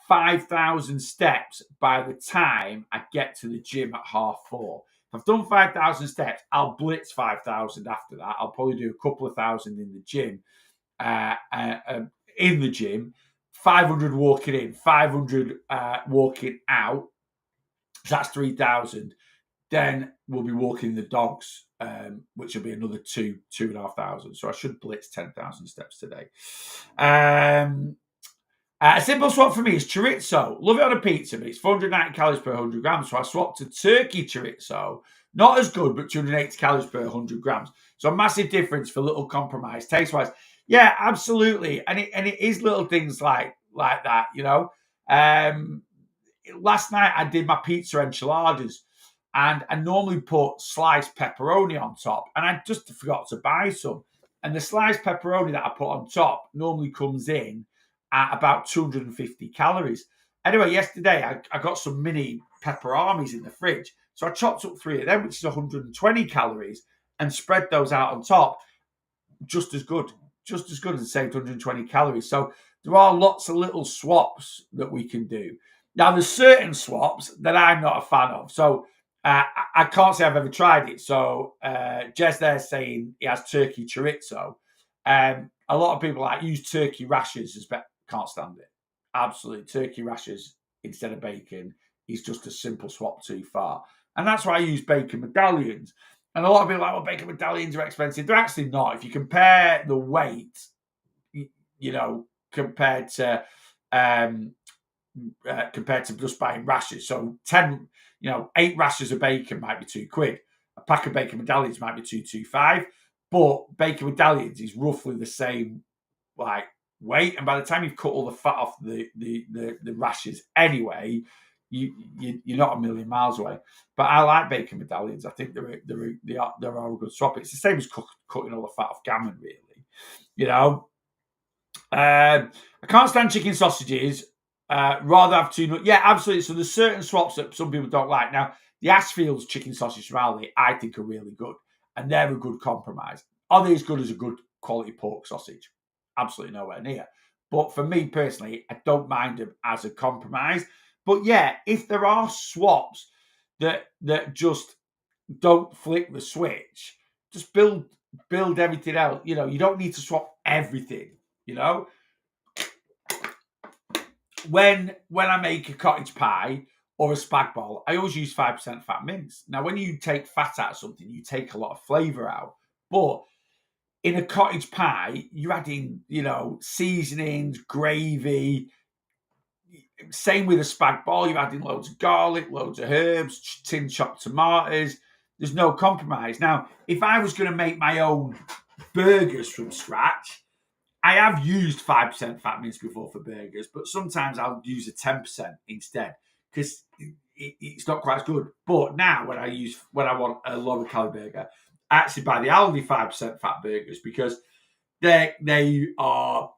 5,000 steps by the time I get to the gym at 4:30. If I've done 5,000 steps, I'll blitz 5,000 after that. I'll probably do a couple of thousand in the gym. 500 walking in, 500 walking out. So that's 3,000. Then we'll be walking the dogs, which will be another 2,500. So I should blitz 10,000 steps today. A simple swap for me is chorizo. Love it on a pizza, but it's 490 calories per 100 grams. So I swapped to turkey chorizo. Not as good, but 280 calories per 100 grams. So a massive difference for little compromise taste-wise. Yeah, absolutely. And it is little things like that, you know. Last night I did my pizza enchiladas. And I normally put sliced pepperoni on top. And I just forgot to buy some. And the sliced pepperoni that I put on top normally comes in at about 250 calories. Anyway, yesterday I got some mini pepperonis in the fridge. So I chopped up 3 of them, which is 120 calories, and spread those out on top. Just as good and saved 120 calories. So there are lots of little swaps that we can do. Now, there's certain swaps that I'm not a fan of. So I can't say I've ever tried it. So Jez there's saying he has turkey chorizo. A lot of people use turkey rashers as can't stand it. Absolutely. Turkey rashers instead of bacon is just a simple swap too far. And that's why I use bacon medallions. And a lot of people are like, well, bacon medallions are expensive. They're actually not. If you compare the weight, compared to just buying rashers. So 8 rashers of bacon might be £2. A pack of bacon medallions might be £2.25. But bacon medallions is roughly the same weight, and by the time you've cut all the fat off the rashers anyway, you're not a million miles away. But I like bacon medallions. I think they're a good swap. It's the same as cutting all the fat off gammon, really. I can't stand chicken sausages. Rather have two. Yeah, absolutely. So there's certain swaps that some people don't like. Now, the Ashfields chicken sausage from Aldi, I think are really good, and they're a good compromise. Are they as good as a good quality pork sausage? Absolutely nowhere near. But for me personally, I don't mind them as a compromise. But yeah, if there are swaps that just don't flick the switch, just build everything else. You know, you don't need to swap everything. You know, when I make a cottage pie or a spag bol, I always use 5% fat mince. Now, when you take fat out of something, you take a lot of flavour out. But in a cottage pie, you're adding, you know, seasonings, gravy. Same with a spag bol, you're adding loads of garlic, loads of herbs, tin chopped tomatoes. There's no compromise. Now, if I was going to make my own burgers from scratch, I have used 5% fat mince before for burgers, but sometimes I'll use a 10% instead because it's not quite as good. But now when I want a lower calorie burger, I actually buy the Aldi 5% fat burgers because they are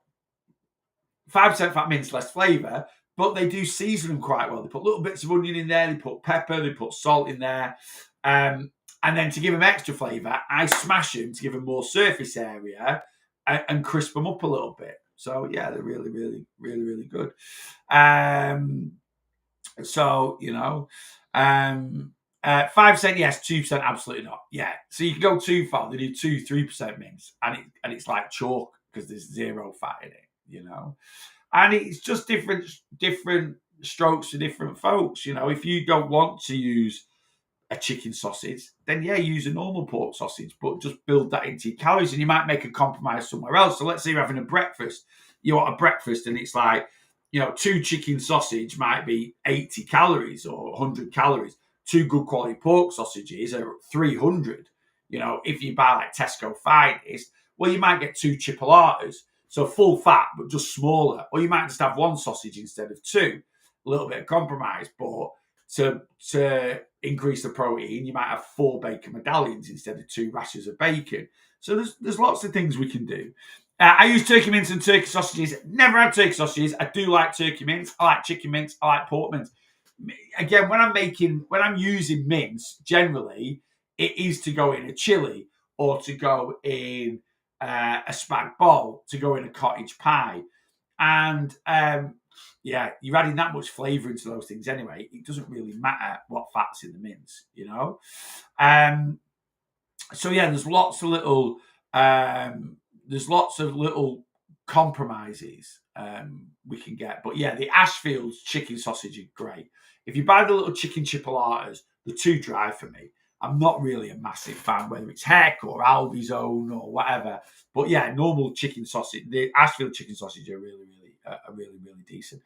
5% fat mince, less flavour, but they do season them quite well. They put little bits of onion in there, they put pepper, they put salt in there. And then to give them extra flavour, I smash them to give them more surface area and crisp them up a little bit. So yeah, they're really, really, really, really good. So you know, 5% yes, 2% absolutely not. Yeah, so you can go too far. They do 2-3% mince, and it's like chalk because there's zero fat in it. You know, and it's just different strokes for different folks. You know, if you don't want to use a chicken sausage, then yeah, use a normal pork sausage, but just build that into your calories, and you might make a compromise somewhere else. So let's say you're having a breakfast, you want a breakfast, and it's like, you know, 2 chicken sausage might be 80 calories or 100 calories. 2 good quality pork sausages are 300. You know, if you buy like Tesco Finest, well, you might get 2 chipolatas, so full fat but just smaller, or you might just have 1 sausage instead of 2. A little bit of compromise, but to increase the protein, you might have 4 bacon medallions instead of 2 rashers of bacon. So there's lots of things we can do. I use turkey mince and turkey sausages. Never had turkey sausages. I do like turkey mince. I like chicken mince. I like pork mince. Again, when I'm using mince, generally it is to go in a chili or to go in a spag bol, to go in a cottage pie, and yeah, you're adding that much flavour into those things anyway. It doesn't really matter what fat's in the mince, you know. So yeah, there's lots of little compromises we can get. But yeah, the Ashfields chicken sausage are great. If you buy the little chicken chipolatas, they're too dry for me. I'm not really a massive fan, whether it's Heck or Aldi's Own or whatever. But yeah, normal chicken sausage, the Ashfield chicken sausage are really decent.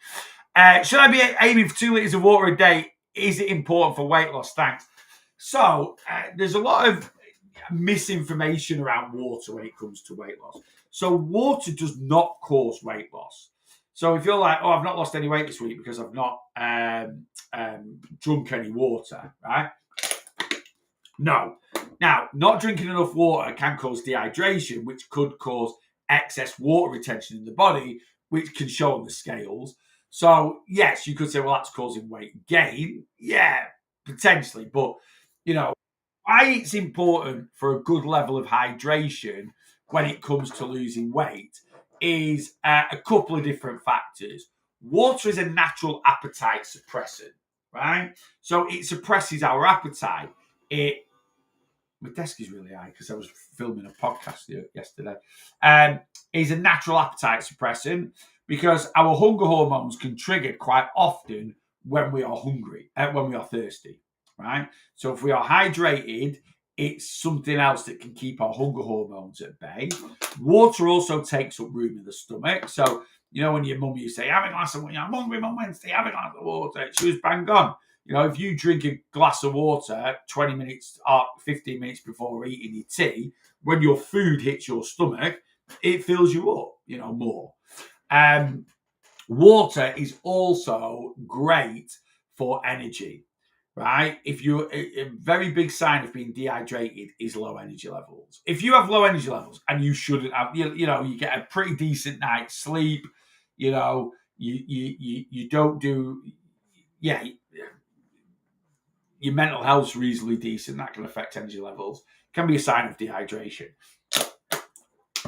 Should I be aiming for 2 litres of water a day? Is it important for weight loss? Thanks. So there's a lot of misinformation around water when it comes to weight loss. So water does not cause weight loss. So if you're like, oh, I've not lost any weight this week because I've not drunk any water, right? No. Now, not drinking enough water can cause dehydration, which could cause excess water retention in the body, which can show on the scales. So, yes, you could say, well, that's causing weight gain. Yeah, potentially. But, you know, why it's important for a good level of hydration when it comes to losing weight is a couple of different factors. Water is a natural appetite suppressant, right? So it suppresses our appetite. My desk is really high because I was filming a podcast yesterday. Is a natural appetite suppressant because our hunger hormones can trigger quite often when we are hungry, when we are thirsty, right? So if we are hydrated, it's something else that can keep our hunger hormones at bay. Water also takes up room in the stomach. So, you know, when your mum used to say, have a glass of water, I'm hungry, Mum Wednesday, have a glass of water. She was bang on. You know, if you drink a glass of water 20 minutes or 15 minutes before eating your tea, when your food hits your stomach, it fills you up, you know, more. Water is also great for energy. right? If you're a very big sign of being dehydrated is low energy levels. If you have low energy levels and you shouldn't have, you get a pretty decent night's sleep, you don't do, yeah, your mental health's reasonably decent. That can affect energy levels. Can be a sign of dehydration.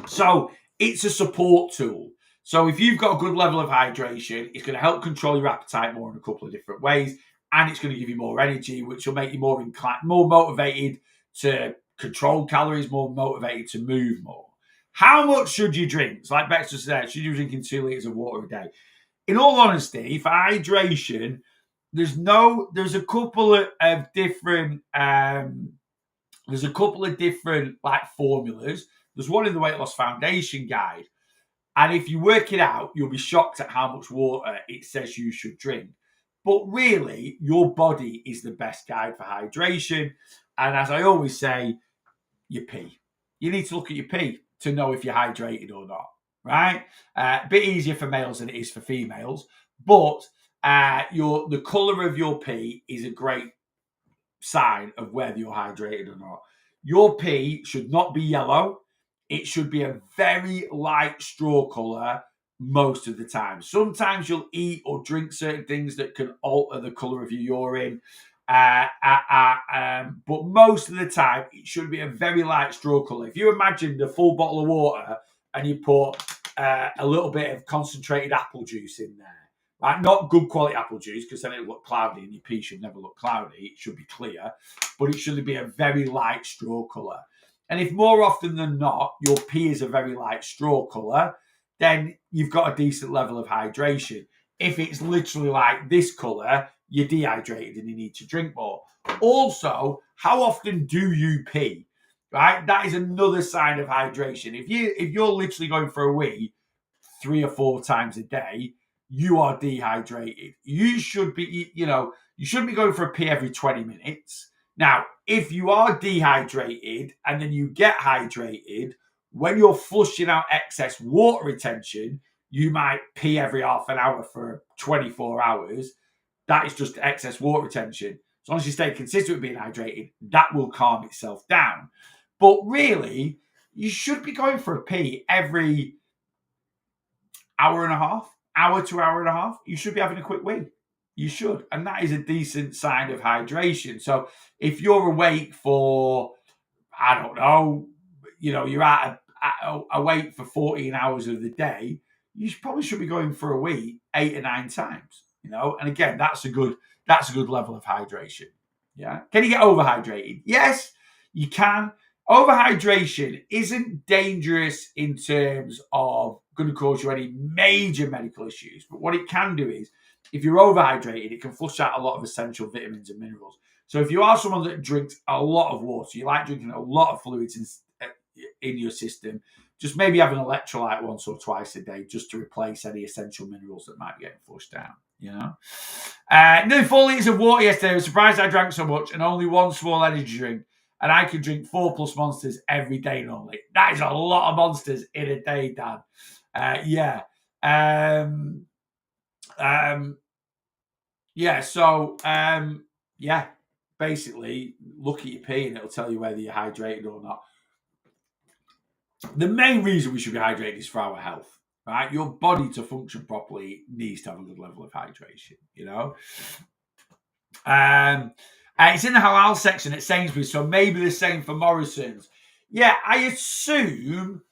So it's a support tool. So if you've got a good level of hydration, it's going to help control your appetite more in a couple of different ways, and it's going to give you more energy, which will make you more inclined, more motivated to control calories, more motivated to move more. How much should you drink? It's like Bex just said, should you be drinking 2 litres of water a day? In all honesty, for hydration, there's a couple of different like formulas. There's one in the Weight Loss Foundation guide. And if you work it out, you'll be shocked at how much water it says you should drink. But really, your body is the best guide for hydration. And as I always say, your pee. You need to look at your pee to know if you're hydrated or not, right? A bit easier for males than it is for females. But the colour of your pee is a great sign of whether you're hydrated or not. Your pee should not be yellow. It should be a very light straw colour most of the time. Sometimes you'll eat or drink certain things that can alter the colour of your urine. But most of the time, it should be a very light straw colour. If you imagine the full bottle of water and you put a little bit of concentrated apple juice in there, right? Not good quality apple juice, because then it'll look cloudy, and your pee should never look cloudy. It should be clear, but it should be a very light straw colour. And if more often than not, your pee is a very light straw colour, then you've got a decent level of hydration. If it's literally like this colour, you're dehydrated and you need to drink more. Also, how often do you pee? Right? That is another sign of hydration. If you're literally going for a wee 3 or 4 times a day, you are dehydrated. You should be, you shouldn't be going for a pee every 20 minutes. Now, if you are dehydrated and then you get hydrated, when you're flushing out excess water retention, you might pee every half an hour for 24 hours. That is just excess water retention. As long as you stay consistent with being hydrated, that will calm itself down. But really, you should be going for a pee every hour and a half, hour to hour and a half. You should be having a quick wee. You should. And that is a decent sign of hydration. So if you're awake for, I don't know, you're awake for 14 hours of the day, you probably should be going for a wee 8 or 9 times. And again, that's a good level of hydration. Yeah. Can you get overhydrated? Yes, you can. Overhydration isn't dangerous in terms of going to cause you any major medical issues, but what it can do is, if you're overhydrated, it can flush out a lot of essential vitamins and minerals. So if you are someone that drinks a lot of water, you like drinking a lot of fluids in your system, just maybe have an electrolyte once or twice a day just to replace any essential minerals that might be getting flushed down. Nearly 4 litres of water yesterday. I was surprised I drank so much, and only one small energy drink. And I could drink 4+ Monsters every day normally. That is a lot of Monsters in a day, Dan. Yeah. Basically, look at your pee and it'll tell you whether you're hydrated or not. The main reason we should be hydrated is for our health, right? Your body to function properly needs to have a good level of hydration, It's in the halal section at Sainsbury's, so maybe the same for Morrison's. Yeah, I assume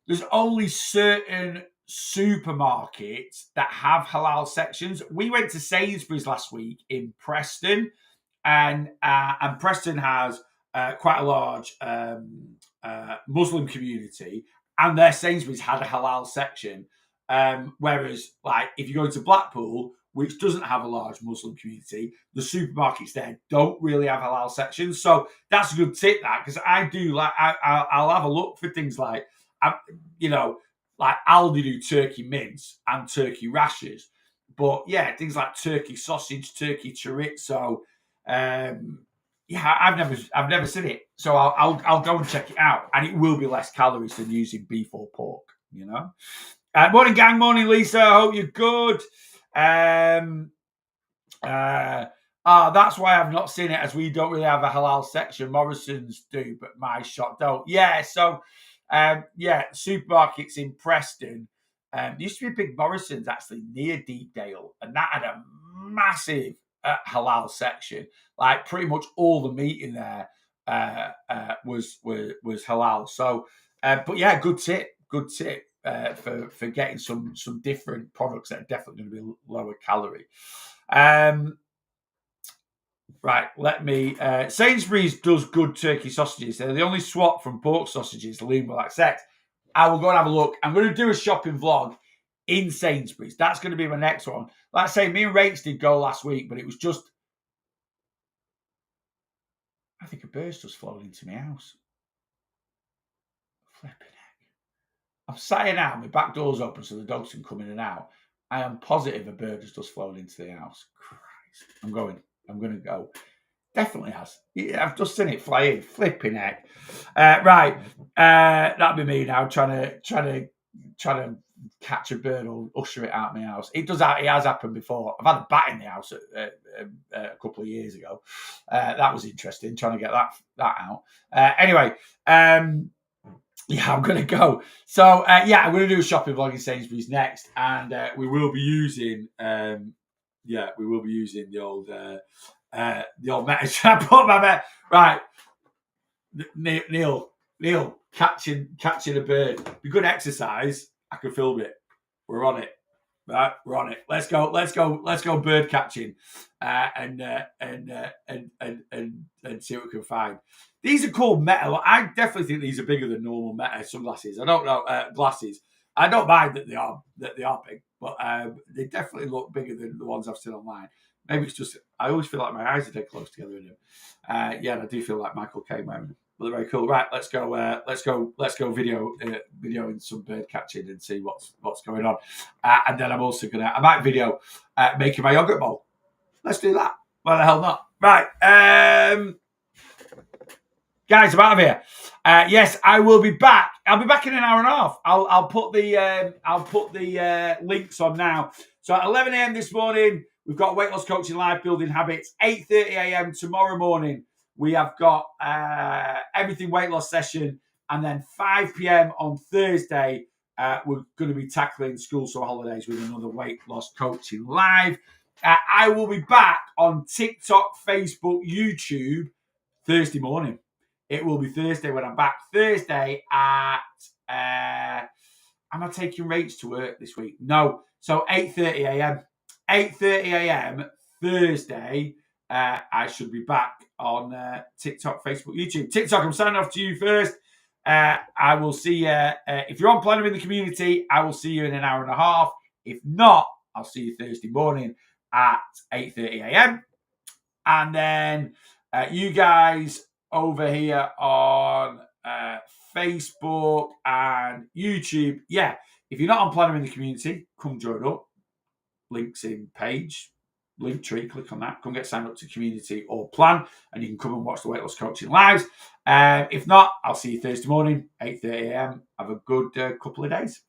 there's only certain supermarkets that have halal sections. We went to Sainsbury's last week in Preston, and Preston has quite a large Muslim community, and their Sainsbury's had a halal section. Whereas, like, if you go to Blackpool, which doesn't have a large Muslim community, the supermarkets there don't really have halal sections. So that's a good tip, that, because I do like I'll have a look for things like like Aldi do turkey mince and turkey rashers, but yeah, things like turkey sausage, turkey chorizo. I've never seen it, so I'll go and check it out, and it will be less calories than using beef or pork. Morning, gang. Morning, Lisa. I hope you're good. That's why I've not seen it, as we don't really have a halal section. Morrison's do, but my shop don't. Yeah, so supermarkets in Preston. There used to be a big Morrison's actually near Deepdale, and that had a massive halal section. Like pretty much all the meat in there was halal. So, but yeah, good tip for getting some different products that are definitely going to be lower calorie. Right, let me. Sainsbury's does good turkey sausages. They're the only swap from pork sausages Liam will accept. I will go and have a look. I'm going to do a shopping vlog in Sainsbury's. That's going to be my next one. Like I say, me and Rach did go last week, but it was just. I think a bird's just flown into my house. Flipping heck. I'm sat here now, my back door's open so the dogs can come in and out. I am positive a bird has just flown into the house. Christ. I'm going to go. Definitely has. Yeah, I've just seen it fly in. Flipping heck. Right. That'll be me now trying to catch a bird or usher it out of my house. It has happened before. I've had a bat in the house a couple of years ago. That was interesting, trying to get that out. Anyway, yeah, I'm going to go. So, I'm going to do a shopping vlog in Sainsbury's next, and we will be using the old meta. I put my meta right. Neil, catching a bird. Be good exercise. I can film it. We're on it. Right, we're on it. Let's go bird catching, and see what we can find. These are called Meta. I definitely think these are bigger than normal Meta sunglasses. I don't know glasses. I don't mind that they are big, but they definitely look bigger than the ones I've seen online. Maybe it's just I always feel like my eyes are dead close together in them. And I do feel like Michael Caine wearing them. But they're very cool. Right, let's go video in some bird catching and see what's going on. And then I'm also I might video making my yogurt bowl. Let's do that. Why the hell not? Right. Guys, I'm out of here. Yes, I will be back. I'll be back in an hour and a half. I'll put the links on now. So at 11 a.m. this morning, we've got Weight Loss Coaching Live, Building Habits. 8:30 a.m. tomorrow morning, we have got Everything Weight Loss session. And then 5 p.m. on Thursday, we're going to be tackling school summer holidays with another Weight Loss Coaching Live. I will be back on TikTok, Facebook, YouTube Thursday morning. It will be Thursday when I'm back. Thursday at... am I taking Rach to work this week? No. So 8:30 a.m. 8:30 a.m. Thursday, I should be back on TikTok, Facebook, YouTube. TikTok, I'm signing off to you first. I will see you. If you're on Planner in the Community, I will see you in an hour and a half. If not, I'll see you Thursday morning at 8:30 a.m. And then you guys over here on Facebook and YouTube. Yeah, if you're not on Planner in the Community, come join up. Links in page, link tree, click on that. Come get signed up to Community or Plan, and you can come and watch the Weight Loss Coaching Lives. If not, I'll see you Thursday morning, 8:30 a.m. Have a good couple of days.